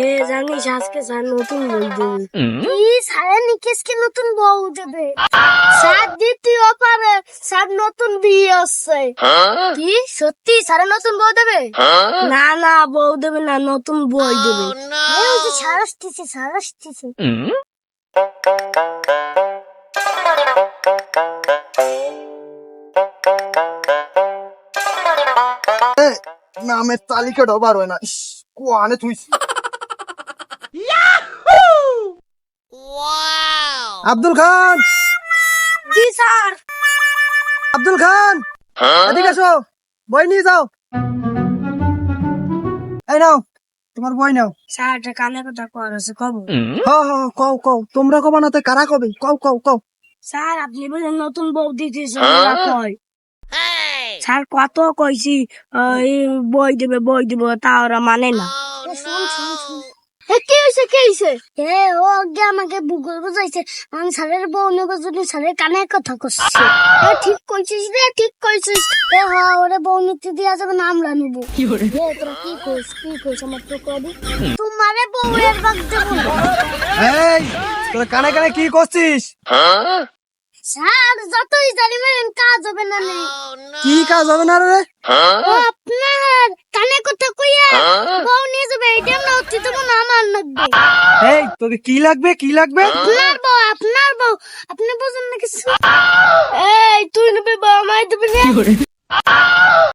এ জানিস আজকে স্যার নতুন বই দেবে। কি স্যারের নিকেশকে নতুন বউ দেবে? স্যার দ্বিতীয় পারে, স্যার নতুন বিয়ে আসছে। কি সত্যি স্যারের নতুন বউ দেবে? না না, বউ দেবে না, নতুন বই দেবে। এই যে স্যার আসতেছে, স্যার আসতেছে। নামের তালিকাটা বার হয় না। কোয়ানে তুই আব্দুল খান, জি স্যার। আব্দুল খান এদিকে আসো, বই নিয়ে যাও। এই নাও তোমার বই নাও। স্যার একটা কানে কথা কর আছে, কব? কও কও, তোমরা কবা না তো কারা কবে? কও কও কও। স্যার আপনি বলেন নতুন বউ দিতেছে, ওরা কয়। স্যার কত কইছি এই বই দেবে তা ওরা মানে না। শুন শুন শুন, কি হয়েছে কি হয়েছে? ও আগে আমাকে ভূগোল বুঝাইছে, আমি স্যারের বউ নেবো যদি স্যারের কানে কথা করছে। ঠিক কইছিস রে, ঠিক কইছিস। ওরে বউ নিতে দেওয়া যাবে না, আমরা নেবো। তোরা কি কইস আমার তো কবি তোমারে বউয়ের বাগ দেবো না। এই তোরা কানে কানে কি করছিস? স্যার যতই জানি মেরেন কাজ হবে না নেই। কি কাজ হবে না রে? আপনার কানে কথা কইয়া বউ নিয়ে যাবে, এটা না হচ্ছে তো মনে আমার লাগবে। এই তোকে কি লাগবে কি লাগবে? আপনার বউ আপনি বোঝেন না কিছু। এই তুই নেবে বা আমায় দেবে না।